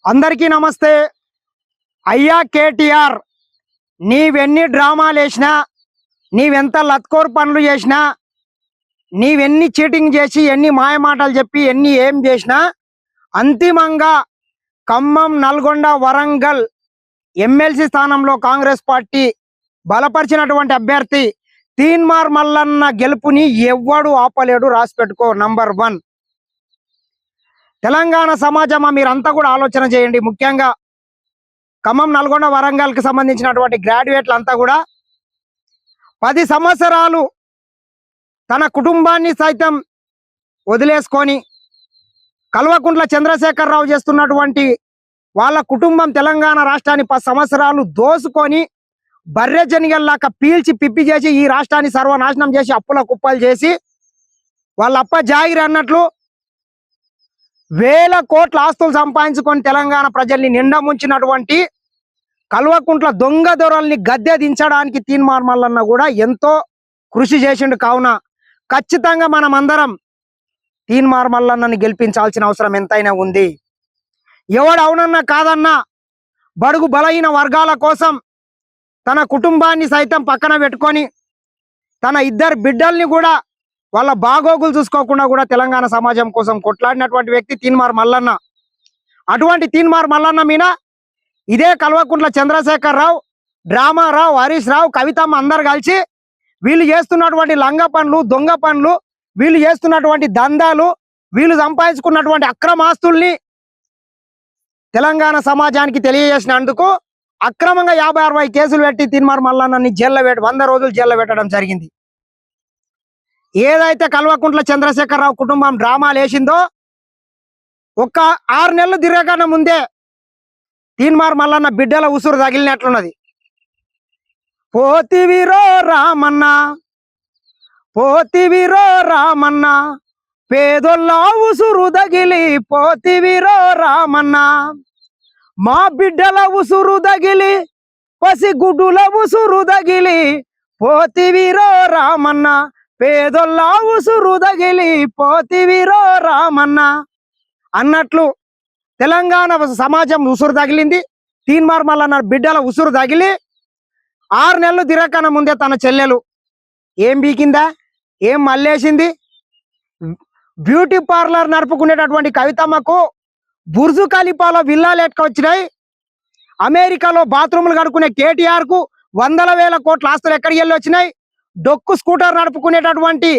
అందరికీ నమస్తే. అయ్యా కేటీఆర్, నీవెన్ని డ్రామాలు వేసినా, నీవెంత లత్కోర్ పనులు చేసినా, నీవెన్ని చీటింగ్ చేసి, ఎన్ని మాయమాటలు చెప్పి, ఏం చేసినా, అంతిమంగా ఖమ్మం, నల్గొండ, వరంగల్ ఎమ్మెల్సీ స్థానంలో కాంగ్రెస్ పార్టీ బలపరిచినటువంటి అభ్యర్థి తీన్మార్ మల్లన్న గెలుపుని ఎవ్వడు ఆపలేడు. రాసి పెట్టుకో. నంబర్ 1 తెలంగాణ సమాజమా, మీరంతా కూడా ఆలోచన చేయండి. ముఖ్యంగా ఖమ్మం, నల్గొండ, వరంగల్కి సంబంధించినటువంటి గ్రాడ్యుయేట్లు అంతా కూడా 10 సంవత్సరాలు తన కుటుంబాన్ని సైతం వదిలేసుకొని కల్వకుంట్ల చంద్రశేఖరరావు చేస్తున్నటువంటి వాళ్ళ కుటుంబం తెలంగాణ రాష్ట్రాన్ని 10 సంవత్సరాలు దోసుకొని బర్రె జనిగల్లాక పీల్చి పిప్పి చేసి ఈ రాష్ట్రాన్ని సర్వనాశనం చేసి అప్పుల కుప్పలు చేసి వాళ్ళ అప్ప జాగిరి అన్నట్లు వేల కోట్ల ఆస్తులు సంపాదించుకొని తెలంగాణ ప్రజల్ని నిండా ముంచినటువంటి కల్వకుంట్ల దొంగ దొరల్ని గద్దె దించడానికి తీన్మార్ మల్లన్న కూడా ఎంతో కృషి చేసిండు. కావున ఖచ్చితంగా మనం అందరం తీన్మార్ మల్లన్నని గెలిపించాల్సిన అవసరం ఎంతైనా ఉంది. ఎవడు అవునన్నా కాదన్నా బడుగు బలహీన వర్గాల కోసం తన కుటుంబాన్ని సైతం పక్కన పెట్టుకొని తన 2 బిడ్డల్ని కూడా వాళ్ళ బాగోగులు చూసుకోకుండా కూడా తెలంగాణ సమాజం కోసం కొట్లాడినటువంటి వ్యక్తి తీన్మార్ మల్లన్న. అటువంటి తీన్మార్ మల్లన్న మీద ఇదే కల్వకుంట్ల చంద్రశేఖరరావు, డ్రామారావు, హరీష్ రావు, కవితమ్మ అందరు కలిసి వీళ్ళు చేస్తున్నటువంటి లంగ పనులు, దొంగ పనులు, వీళ్ళు చేస్తున్నటువంటి దందాలు, వీళ్ళు సంపాదించుకున్నటువంటి అక్రమాస్తుల్ని తెలంగాణ సమాజానికి తెలియజేసినందుకు అక్రమంగా 50-60 కేసులు పెట్టి తీన్మార్ మల్లన్నని జైల్లో 100 రోజులు జైల్లో పెట్టడం జరిగింది. ఏదైతే కల్వకుంట్ల చంద్రశేఖరరావు కుటుంబం డ్రామాలు వేసిందో ఒక 6 నెలలు తిరగకన్నా ముందే తీన్మార్ మల్లన్న బిడ్డల ఉసురు తగిలినట్లున్నది. పోతివిరో రామన్న, పోతివిరో రామన్న, పేదొల్ల ఉసురు తగిలి పోతివిరో రామన్న, మా బిడ్డల ఉసురు తగిలి పసిగుడ్డుల ఉసురు తగిలి పోతివిరో రామన్న, పేదొల్ల ఉసురు తగిలి పోతివిరో రామన్న అన్నట్లు తెలంగాణ సమాజం ఉసురు తగిలింది. తీన్మార్ మల్లన్న బిడ్డల ఉసురు తగిలి 6 నెలలు తిరగకన్నా ముందే తన చెల్లెలు ఏం బీకిందా, ఏం మల్లేసింది. Beauty parlour నడుపుకునేటటువంటి కవితమ్మకు బుర్జు ఖలీఫాలో విల్లాలు ఎట్టుకొచ్చినాయి. అమెరికాలో బాత్రూములు కడుక్కునే కేటీఆర్ కు 100,000 కోట్ల ఆస్తులు ఎక్కడికి వెళ్ళి వచ్చినాయి. డొక్కు స్కూటర్ నడుపుకునేటటువంటి,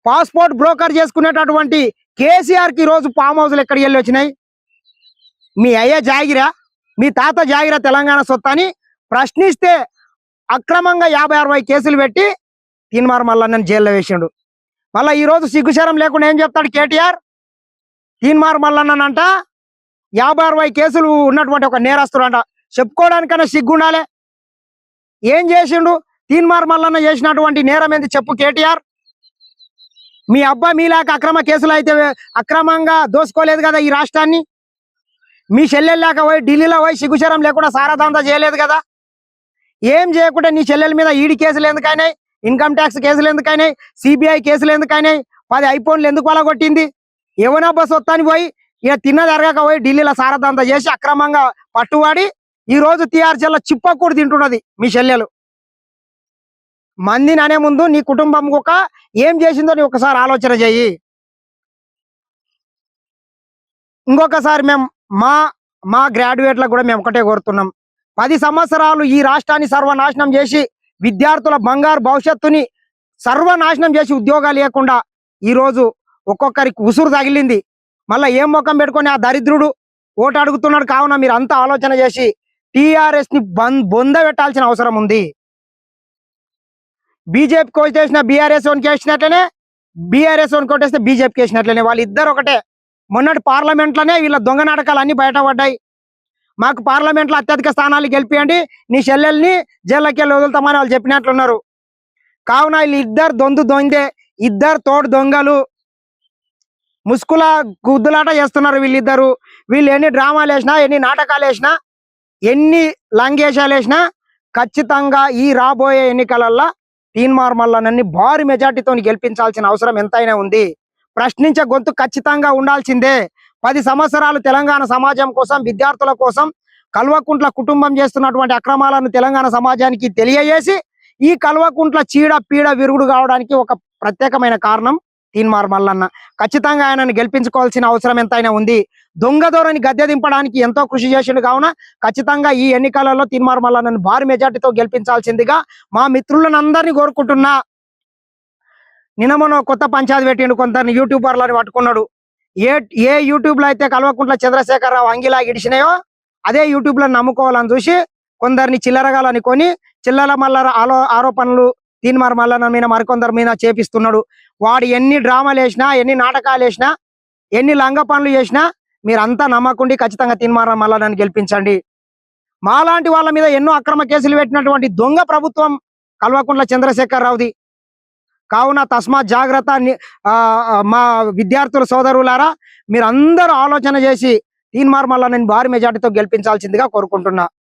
పాస్పోర్ట్ బ్రోకర్ చేసుకునేటటువంటి కేసీఆర్ కి రోజు ఫామ్ హౌస్లు ఎక్కడికి వెళ్ళి వచ్చినాయి. మీ అయ్య జాగిరా, మీ తాత జాగిరా తెలంగాణ సొత్తు అని ప్రశ్నిస్తే అక్రమంగా 50-60 కేసులు పెట్టి తీన్మార్ మల్లన్నని జైల్లో వేసిండు. మళ్ళీ ఈరోజు సిగ్గుశరం లేకుండా ఏం చెప్తాడు కేటీఆర్? తీన్మార్ మల్లన్ననంట 50-60 కేసులు ఉన్నటువంటి ఒక నేరస్తుడు అంట. చెప్పుకోవడానికన్నా సిగ్గుండాలే. ఏం చేసిండు? తీన్మార్ మల్లన్న చేసినటువంటి నేరం ఏంది చెప్పు కేటీఆర్? మీ అబ్బా మీలాక అక్రమ కేసులు అయితే అక్రమంగా దోసుకోలేదు కదా ఈ రాష్ట్రాన్ని. మీ చెల్లెళ్ళాక పోయి ఢిల్లీలో పోయి సిగ్గుశరం లేకుండా సారాదంతా చేయలేదు కదా. ఏం చేయకుండా నీ చెల్లెల మీద ఈడీ కేసులు ఎందుకైనాయి, ఇన్కమ్ ట్యాక్స్ కేసులు ఎందుకైనాయి, సిబిఐ కేసులు ఎందుకైనాయి, 10 ఐఫోన్లు ఎందుకు కొలగొట్టింది? ఏమన్నా బస్సు వస్తాని పోయి ఇక తిన్నదరగాక పోయి ఢిల్లీలో సారదంతా చేసి అక్రమంగా పట్టువాడి ఈ రోజు టీఆర్ జిల్లా చిప్పకూడు తింటున్నది మీ చెల్లెలు. మందిని అనే ముందు నీ కుటుంబం ఒక ఏం చేసిందో నీ ఒకసారి ఆలోచన చెయ్యి. ఇంకొకసారి మేము మా గ్రాడ్యుయేట్లకు కూడా మేము ఒకటే కోరుతున్నాం. 10 సంవత్సరాలు ఈ రాష్ట్రాన్ని సర్వనాశనం చేసి విద్యార్థుల బంగారు భవిష్యత్తుని సర్వనాశనం చేసి ఉద్యోగాలు లేకుండా ఈరోజు ఒక్కొక్కరికి ఉసురు తగిలింది. మళ్ళీ ఏం ముఖం పెట్టుకొని ఆ దరిద్రుడు ఓటు అడుగుతున్నాడు. కావున మీరు అంతా ఆలోచన చేసి టీఆర్ఎస్ ని బొంద పెట్టాల్సిన అవసరం ఉంది. బీజేపీకి ఓటేసిన బీఆర్ఎస్ ఓన్కి వేసినట్లనే, బీఆర్ఎస్ ఓన్కి ఓటేస్తే బీజేపీకి వేసినట్లనే. వాళ్ళిద్దరు ఒకటే. మొన్నటి పార్లమెంట్లోనే వీళ్ళ దొంగ నాటకాలు అన్ని బయటపడ్డాయి. మాకు పార్లమెంట్లో అత్యధిక స్థానాలు గెలిపియండి, నీ చెల్లెల్ని జైల్లోకి వెళ్ళి వదులుతామని వాళ్ళు చెప్పినట్లున్నారు. కావున వీళ్ళు ఇద్దరు దొందే, ఇద్దరు తోడు దొంగలు, ముసుగుల గుద్దులాట చేస్తున్నారు వీళ్ళిద్దరు. వీళ్ళు ఎన్ని డ్రామాలు వేసినా, ఎన్ని నాటకాలు వేసినా, ఎన్ని లంగేషాలు వేసినా ఖచ్చితంగా ఈ రాబోయే ఎన్నికలల్లో తీన్మార్ మల్లన్నని భారీ మెజార్టీతో గెలిపించాల్సిన అవసరం ఎంతైనా ఉంది. ప్రశ్నించే గొంతు ఖచ్చితంగా ఉండాల్సిందే. 10 సంవత్సరాలు తెలంగాణ సమాజం కోసం, విద్యార్థుల కోసం కల్వకుంట్ల కుటుంబం చేస్తున్నటువంటి అక్రమాలను తెలంగాణ సమాజానికి తెలియజేసి ఈ కల్వకుంట్ల చీడ పీడ విరుగుడు కావడానికి ఒక ప్రత్యేకమైన కారణం తీన్మార్ మల్లన్న. ఖచ్చితంగా ఆయనను గెలిపించుకోవాల్సిన అవసరం ఎంతైనా ఉంది. దొంగ ధోరణి గద్దె దింపడానికి ఎంతో కృషి చేసిండు కావున ఖచ్చితంగా ఈ ఎన్నికలలో తీన్మార్ మల్లన్నను భారీ మెజార్టీతో గెలిపించాల్సిందిగా మా మిత్రులను అందరినీ కోరుకుంటున్నా. నిన్న కొత్త పంచాయతీ పెట్టిండు, కొందరిని యూట్యూబర్లని పట్టుకున్నాడు. ఏ యూట్యూబ్ లో అయితే కల్వకుంట్ల చంద్రశేఖరరావు అంగిలా గిడిచినాయో అదే యూట్యూబ్ లో నమ్ముకోవాలని చూసి కొందరిని చిల్లరగాలని కొని చిల్లర మల్లర ఆరోపణలు తీన్మార్ మల్లన్న మీద మరికొందరి మీద చేపిస్తున్నాడు. వాడు ఎన్ని డ్రామాలు వేసినా, ఎన్ని నాటకాలు వేసినా, ఎన్ని లంగ పనులు చేసినా మీరంతా నమ్మకుండి ఖచ్చితంగా తీన్మార్ మల్లన్నని గెలిపించండి. మాలాంటి వాళ్ళ మీద ఎన్నో అక్రమ కేసులు పెట్టినటువంటి దొంగ ప్రభుత్వం కల్వకుంట్ల చంద్రశేఖరరావుది. కావున తస్మాత్ జాగ్రత్త. మా విద్యార్థుల సోదరులారా, మీరందరూ ఆలోచన చేసి తీన్మార్ మల్లన్నని భారీ మెజార్టీతో గెలిపించాల్సిందిగా కోరుకుంటున్నా.